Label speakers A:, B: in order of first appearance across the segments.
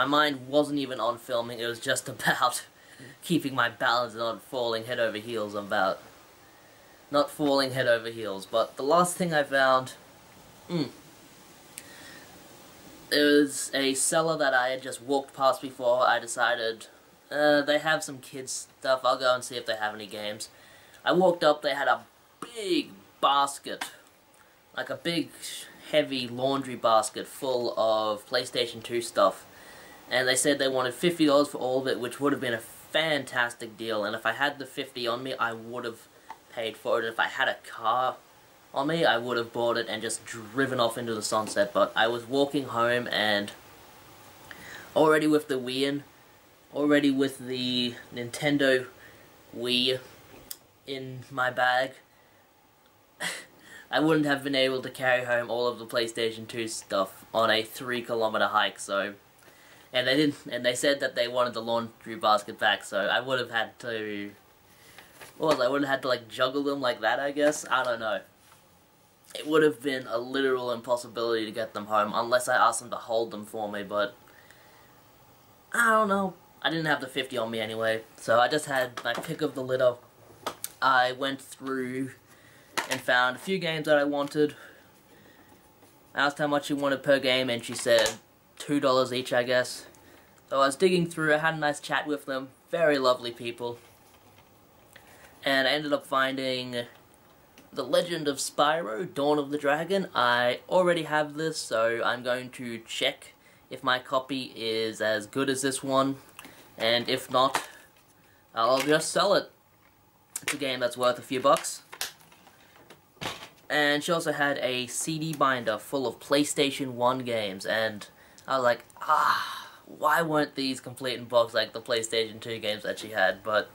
A: my mind wasn't even on filming, it was just about keeping my balance and not falling head over heels not falling head over heels. But the last thing I found, it was a seller that I had just walked past before. I decided, they have some kids stuff, I'll go and see if they have any games. I walked up, they had a big basket, like a big heavy laundry basket full of PlayStation 2 stuff. And they said they wanted $50 for all of it, which would have been a fantastic deal. And if I had the $50 on me, I would have paid for it. If I had a car on me, I would have bought it and just driven off into the sunset. But I was walking home and already with the Wii already with the Nintendo Wii in my bag, I wouldn't have been able to carry home all of the PlayStation 2 stuff on a 3-kilometer hike. So, and they said that they wanted the laundry basket back. So I would have had to, I would have had to like juggle them like that, I guess. I don't know. It would have been a literal impossibility to get them home unless I asked them to hold them for me. But I don't know. I didn't have the 50 on me anyway, so I just had my pick of the litter. I went through and found a few games that I wanted. I asked how much she wanted per game, and she said $2 each, I guess. So I was digging through, I had a nice chat with them, very lovely people. And I ended up finding The Legend of Spyro, Dawn of the Dragon. I already have this, so I'm going to check if my copy is as good as this one. And if not, I'll just sell it. It's a game that's worth a few bucks. And she also had a CD binder full of PlayStation 1 games, and I was like, why weren't these complete in box like the PlayStation 2 games that she had? But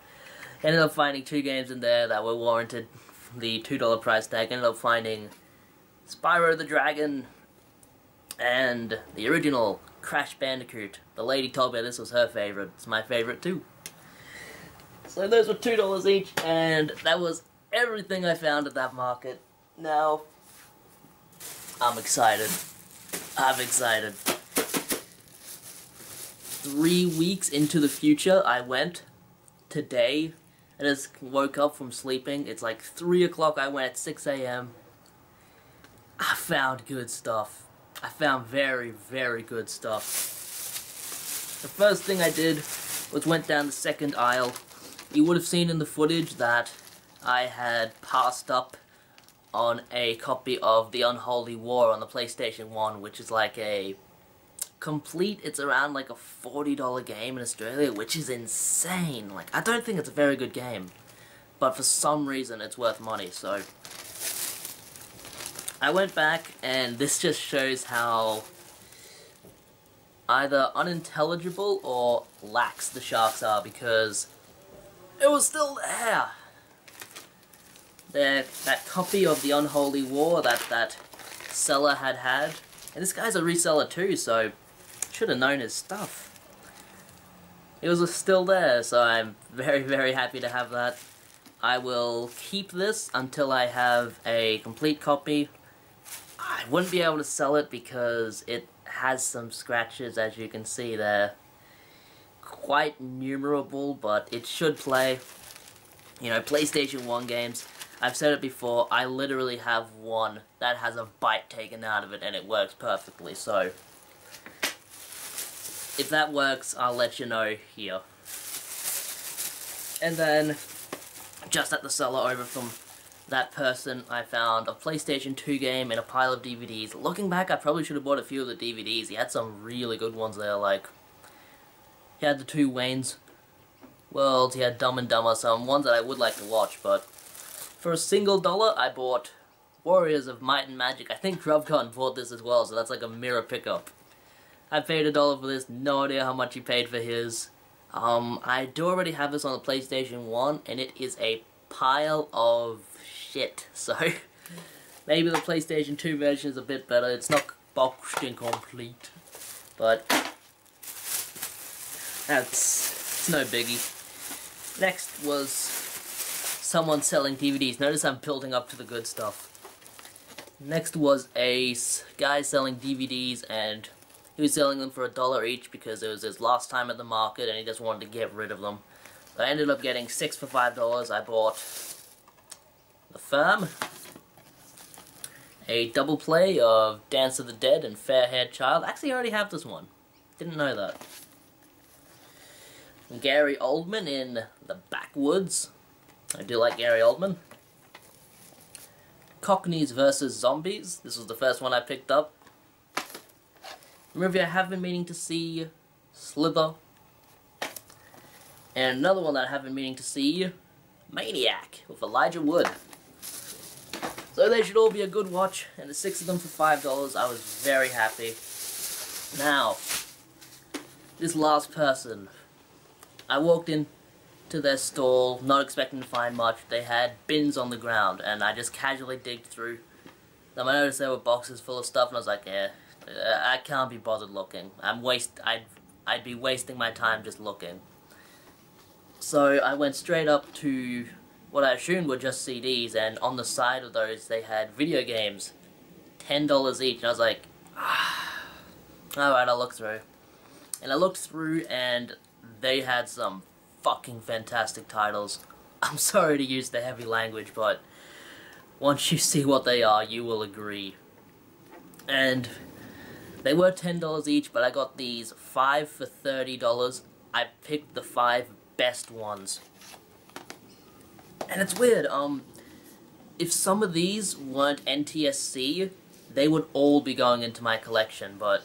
A: I ended up finding 2 games in there that were warranted the $2 price tag. I ended up finding Spyro the Dragon and the original Crash Bandicoot. The lady told me this was her favorite. It's my favorite too. So those were $2 each, and that was everything I found at that market. Now, I'm excited. I'm excited. 3 weeks into the future, I went today. I just woke up from sleeping. It's like 3 o'clock. I went at 6 a.m. I found good stuff. I found very, very good stuff. The first thing I did was went down the second aisle. You would have seen in the footage that I had passed up on a copy of The Unholy War on the PlayStation 1, which is like a complete, it's around like a $40 game in Australia, which is insane. Like, I don't think it's a very good game, but for some reason it's worth money, so I went back, and this just shows how either unintelligible or lax the sharks are, because it was still there. That copy of The Unholy War that seller had, and this guy's a reseller too, so should have known his stuff. It was still there, so I'm very, very happy to have that. I will keep this until I have a complete copy. I wouldn't be able to sell it because it has some scratches, as you can see. They're quite numerable, but it should play. You know, PlayStation 1 games. I've said it before, I literally have one that has a bite taken out of it and it works perfectly, so if that works, I'll let you know here. And then, just at the seller over from that person, I found a PlayStation 2 game and a pile of DVDs. Looking back, I probably should have bought a few of the DVDs. He had some really good ones there, like, he had the 2 Wayne's Worlds, he had Dumb and Dumber, some ones that I would like to watch, but for a single $1, I bought Warriors of Might and Magic. I think Grubcon bought this as well, so that's like a mirror pickup. I paid $1 for this, no idea how much he paid for his. I do already have this on the PlayStation 1, and it is a pile of shit, so maybe the PlayStation 2 version is a bit better. It's not boxed and complete, but it's no biggie. Next was someone selling DVDs. Notice I'm building up to the good stuff. Next was a guy selling DVDs, and He was selling them for $1 each because it was his last time at the market and he just wanted to get rid of them. So I ended up getting 6 for $5. I bought The Firm, a double play of Dance of the Dead and Fair-Haired Child. Actually, I already have this one. Didn't know that. Gary Oldman in The Backwoods. I do like Gary Oldman. Cockneys vs. Zombies. This was the first one I picked up. A movie I have been meaning to see, Slither. And another one that I have been meaning to see, Maniac, with Elijah Wood. So they should all be a good watch, and the 6 of them for $5, I was very happy. Now, this last person, I walked in to their stall, not expecting to find much. They had bins on the ground, and I just casually digged through them. I noticed there were boxes full of stuff, and I was like, yeah, I can't be bothered looking. I'd be wasting my time just looking. So I went straight up to what I assumed were just CDs, and on the side of those they had video games, $10 each, and I was like, alright, I'll look through. And I looked through, and they had some fucking fantastic titles. I'm sorry to use the heavy language, but once you see what they are, you will agree. And they were $10 each, but I got these 5 for $30. I picked the 5 best ones. And it's weird, if some of these weren't NTSC, they would all be going into my collection, but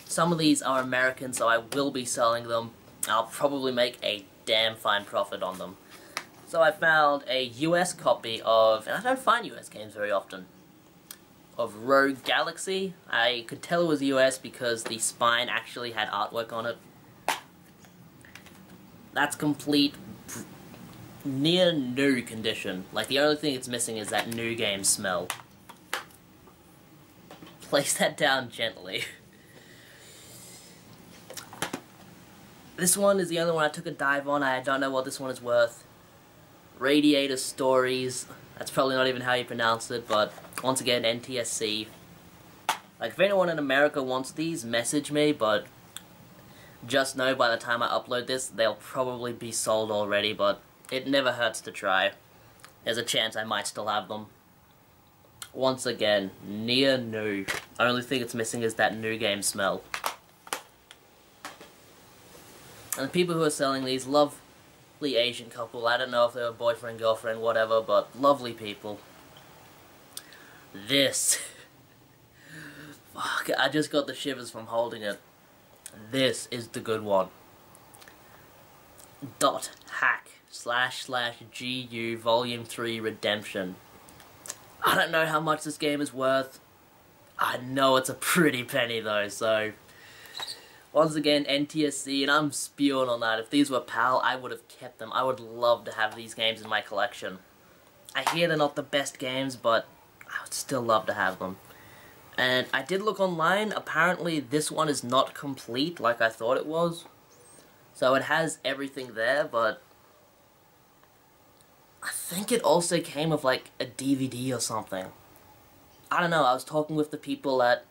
A: some of these are American, so I will be selling them. I'll probably make a damn fine profit on them. So I found a US copy of, and I don't find US games very often, of Rogue Galaxy. I could tell it was US because the spine actually had artwork on it. That's complete, near new condition. Like, the only thing it's missing is that new game smell. Place that down gently. This one is the only one I took a dive on. I don't know what this one is worth. Radiator Stories. That's probably not even how you pronounce it, but once again, NTSC. Like, if anyone in America wants these, message me, but just know by the time I upload this, they'll probably be sold already, but it never hurts to try. There's a chance I might still have them. Once again, near new. Only thing it's missing is that new game smell. And the people who are selling these, lovely Asian couple. I don't know if they were boyfriend, girlfriend, whatever, but lovely people. This. Fuck, I just got the shivers from holding it. This is the good one. .hack//GU Volume 3 Redemption. I don't know how much this game is worth. I know it's a pretty penny though, so once again, NTSC, and I'm spewing on that. If these were PAL, I would have kept them. I would love to have these games in my collection. I hear they're not the best games, but I would still love to have them. And I did look online. Apparently, this one is not complete like I thought it was. So it has everything there, but I think it also came with like a DVD or something. I don't know. I was talking with the people at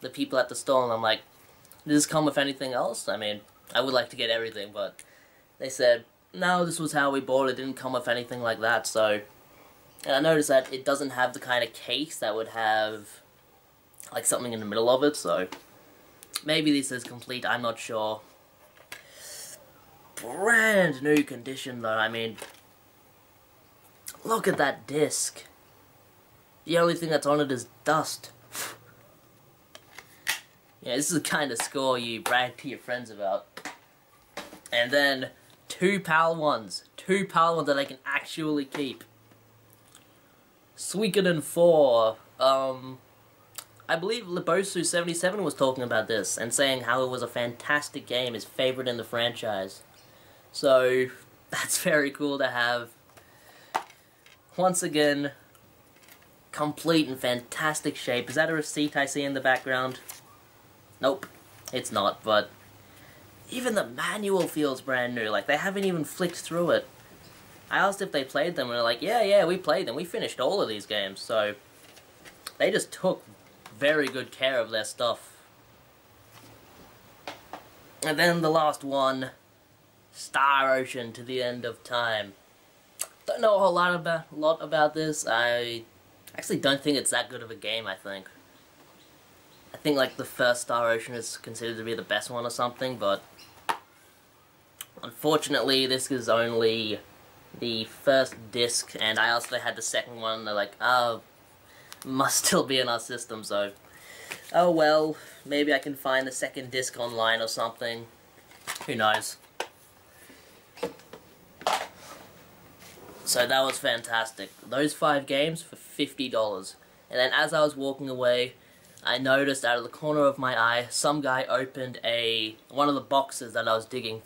A: the store, and I'm like, does this come with anything else? I mean, I would like to get everything, but they said, no, this was how we bought it. It didn't come with anything like that, so. And I noticed that it doesn't have the kind of case that would have, like, something in the middle of it, so. Maybe this is complete, I'm not sure. Brand new condition, though, I mean. Look at that disc. The only thing that's on it is dust. Yeah, this is the kind of score you brag to your friends about. And then, 2 PAL ones. 2 PAL ones that I can actually keep. Suikoden 4. I believe Lebosu77 was talking about this and saying how it was a fantastic game, his favorite in the franchise. So, that's very cool to have. Once again, complete and fantastic shape. Is that a receipt I see in the background? Nope, it's not, but even the manual feels brand new. Like, they haven't even flicked through it. I asked if they played them, and they're like, yeah, we played them. We finished all of these games, so they just took very good care of their stuff. And then the last one, Star Ocean to the End of Time. Don't know a whole lot about this. I actually don't think it's that good of a game, I think. I think like the first Star Ocean is considered to be the best one or something, but unfortunately this is only the first disc, and I also had the second one. They're like, oh, must still be in our system, so oh well, maybe I can find the second disc online or something. Who knows? So that was fantastic. Those 5 games for $50. And then as I was walking away, I noticed out of the corner of my eye, some guy opened one of the boxes that I was digging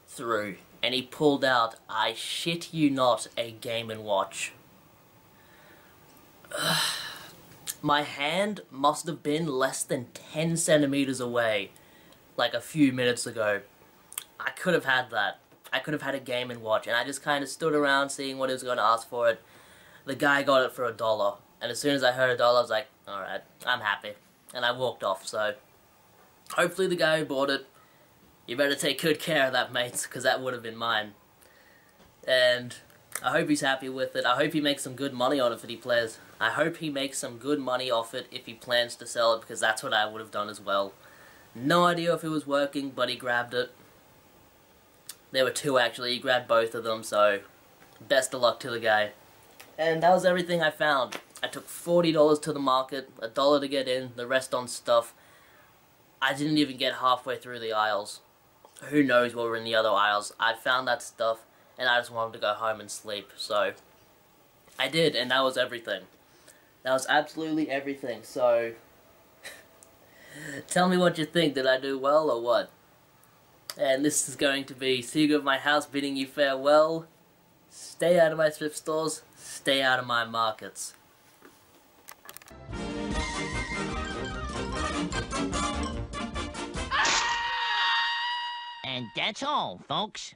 A: through, and he pulled out, I shit you not, a Game & Watch. My hand must have been less than 10 centimeters away, like a few minutes ago. I could have had that. I could have had a Game & Watch, and I just kind of stood around seeing what he was going to ask for it. The guy got it for $1, and as soon as I heard $1, I was like, alright, I'm happy. And I walked off, so hopefully the guy who bought it, you better take good care of that, mates, because that would have been mine. And I hope he's happy with it. I hope he makes some good money on it if he plays. I hope he makes some good money off it if he plans to sell it, because that's what I would have done as well. No idea if it was working, but he grabbed it. There were 2 actually, he grabbed both of them, so best of luck to the guy. And that was everything I found. I took $40 to the market, $1 to get in, the rest on stuff. I didn't even get halfway through the aisles. Who knows what were in the other aisles. I found that stuff, and I just wanted to go home and sleep, so I did, and that was everything. That was absolutely everything, so tell me what you think. Did I do well or what? And this is going to be Seagull of my house bidding you farewell. Stay out of my thrift stores, stay out of my markets.
B: And that's all, folks.